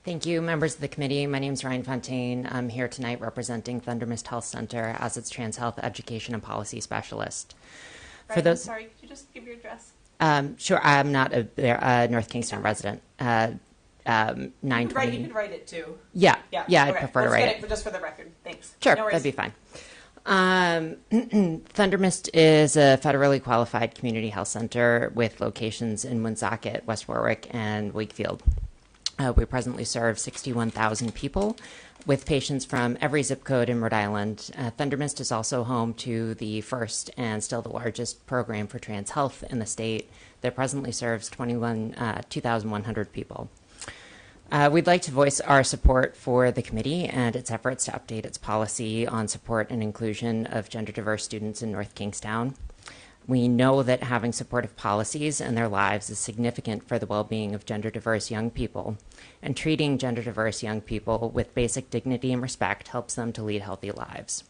Thank you, members of the committee. My name is Ryan Fontaine. I'm here tonight representing Thunder Mist Health Center as its trans health education and policy specialist. Ryan, I'm sorry, could you just give your address? Sure, I'm not a North Kingstown resident. 920. You could write it too. Yeah, okay. I prefer to write it. Just for the record. Thanks. Sure, no that'd be fine. Thunder Mist is a federally qualified community health center with locations in Woonsocket, West Warwick, and Wakefield. We presently serve 61,000 people with patients from every zip code in Rhode Island. Thunder Mist is also home to the first and still the largest program for trans health in the state that presently serves 2,100 people. We'd like to voice our support for the committee and its efforts to update its policy on support and inclusion of gender diverse students in North Kingstown. We know that having supportive policies in their lives is significant for the well-being of gender diverse young people, and treating gender diverse young people with basic dignity and respect helps them to lead healthy lives.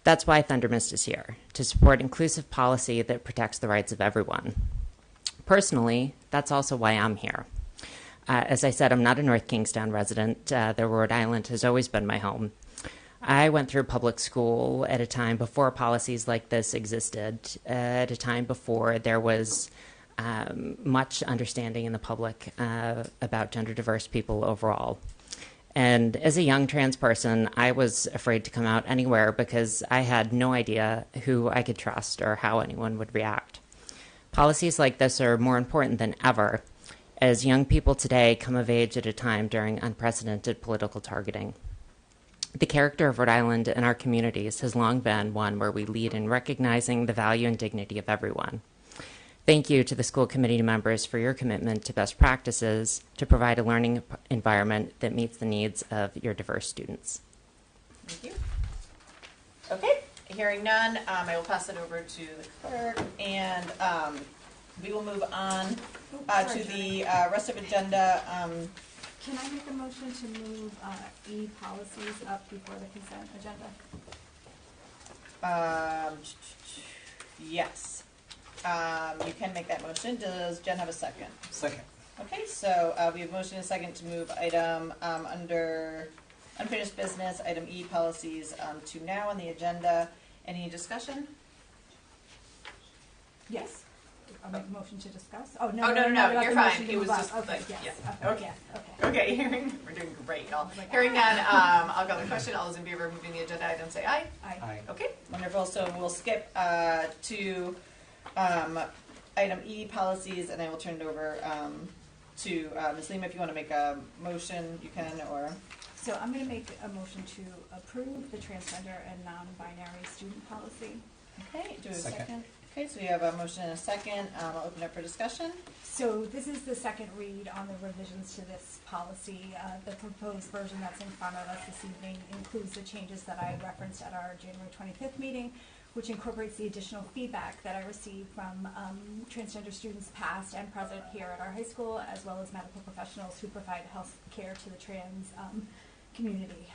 That's why Thunder Mist is here, to support inclusive policy that protects the rights of everyone. Personally, that's also why I'm here. As I said, I'm not a North Kingstown resident, though Rhode Island has always been my home. I went through public school at a time before policies like this existed, at a time before there was much understanding in the public about gender diverse people overall. And as a young trans person, I was afraid to come out anywhere because I had no idea who I could trust or how anyone would react. Policies like this are more important than ever, as young people today come of age at a time during unprecedented political targeting. The character of Rhode Island and our communities has long been one where we lead in recognizing the value and dignity of everyone. Thank you to the school committee members for your commitment to best practices to provide a learning environment that meets the needs of your diverse students. Thank you. Okay, hearing none, I will pass it over to the clerk, and we will move on to the rest of agenda. Can I make a motion to move E policies up before the consent agenda? Yes. You can make that motion. Does Jen have a second? Second. Okay, so we have a motion and a second to move item under unfinished business, item E policies, to now on the agenda. Any discussion? Yes. I'll make a motion to discuss. Oh, no, you're fine. It was just okay, like, yes. yeah. Okay. Okay. Yes, okay. Okay, we're doing great, y'all. Hearing none, I'll call the question. All those in favor of moving the agenda item say aye. Aye. Okay, wonderful. So we'll skip to item E, policies, and I will turn it over to Ms. Lima. If you want to make a motion, you can, or... So I'm going to make a motion to approve the transgender and non-binary student policy. Okay, do a second. Okay, so we have a motion and a second. I'll open up for discussion. So this is the second read on the revisions to this policy. The proposed version that's in front of us this evening includes the changes that I referenced at our January 25th meeting, which incorporates the additional feedback that I received from transgender students past and present here at our high school, as well as medical professionals who provide health care to the trans community.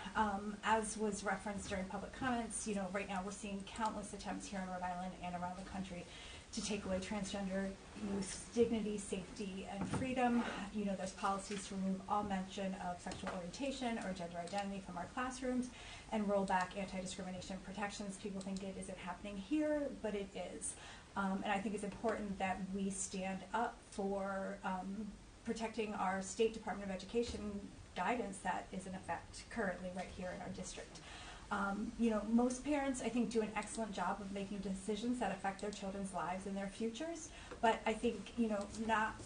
As was referenced during public comments, right now we're seeing countless attempts here in Rhode Island and around the country to take away transgender youth's dignity, safety, and freedom. There's policies to remove all mention of sexual orientation or gender identity from our classrooms and roll back anti-discrimination protections. People think it isn't happening here, but it is. And I think it's important that we stand up for protecting our State Department of Education guidance that is in effect currently right here in our district. Most parents, I think, do an excellent job of making decisions that affect their children's lives and their futures, but I think,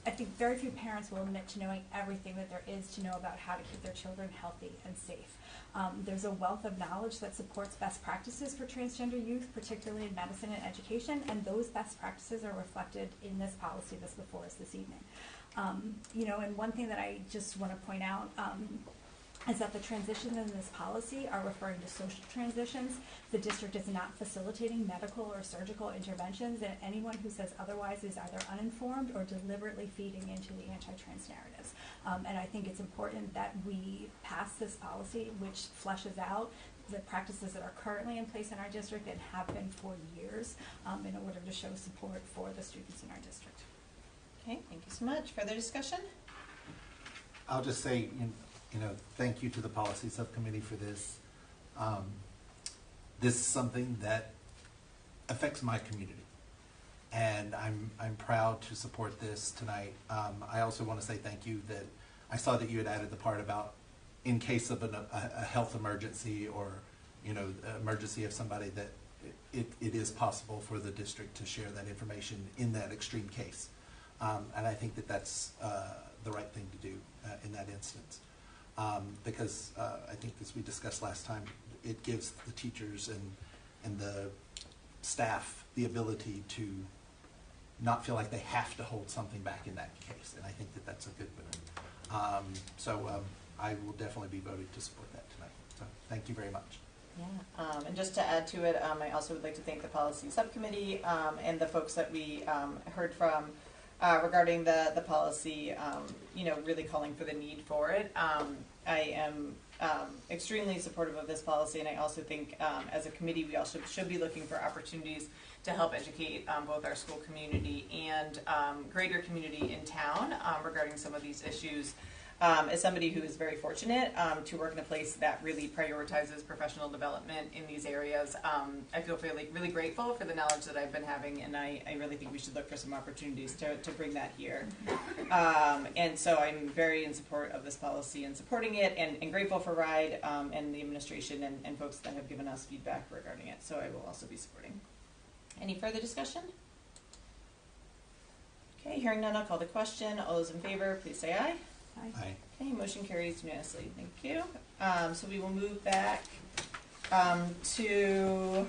I think very few parents will admit to knowing everything that there is to know about how to keep their children healthy and safe. There's a wealth of knowledge that supports best practices for transgender youth, particularly in medicine and education, and those best practices are reflected in this policy that's before us this evening. And one thing that I just want to point out is that the transitions in this policy are referring to social transitions. The district is not facilitating medical or surgical interventions, and anyone who says otherwise is either uninformed or deliberately feeding into the anti-trans narratives. And I think it's important that we pass this policy, which fleshes out the practices that are currently in place in our district and have been for years, in order to show support for the students in our district. Okay, thank you so much. Further discussion? I'll just say, thank you to the policy subcommittee for this. This is something that affects my community, and I'm proud to support this tonight. I also want to say thank you that I saw that you had added the part about in case of a health emergency or emergency of somebody, that it is possible for the district to share that information in that extreme case, and I think that that's the right thing to do in that instance. Because I think, as we discussed last time, it gives the teachers and the staff the ability to not feel like they have to hold something back in that case, and I think that that's a good move. So I will definitely be voting to support that tonight. So thank you very much. Yeah, and just to add to it, I also would like to thank the policy subcommittee and the folks that we heard from regarding the policy, really calling for the need for it. I am extremely supportive of this policy, and I also think as a committee we also should be looking for opportunities to help educate both our school community and greater community in town regarding some of these issues. As somebody who is very fortunate to work in a place that really prioritizes professional development in these areas, I feel really grateful for the knowledge that I've been having, and I really think we should look for some opportunities to bring that here. And so I'm very in support of this policy and supporting it, and grateful for RIDE and the administration and folks that have given us feedback regarding it. So I will also be supporting. Any further discussion? Okay, hearing none, I'll call the question. All those in favor, please say aye. Aye. Okay, motion carries unanimously. Thank you. So we will move back to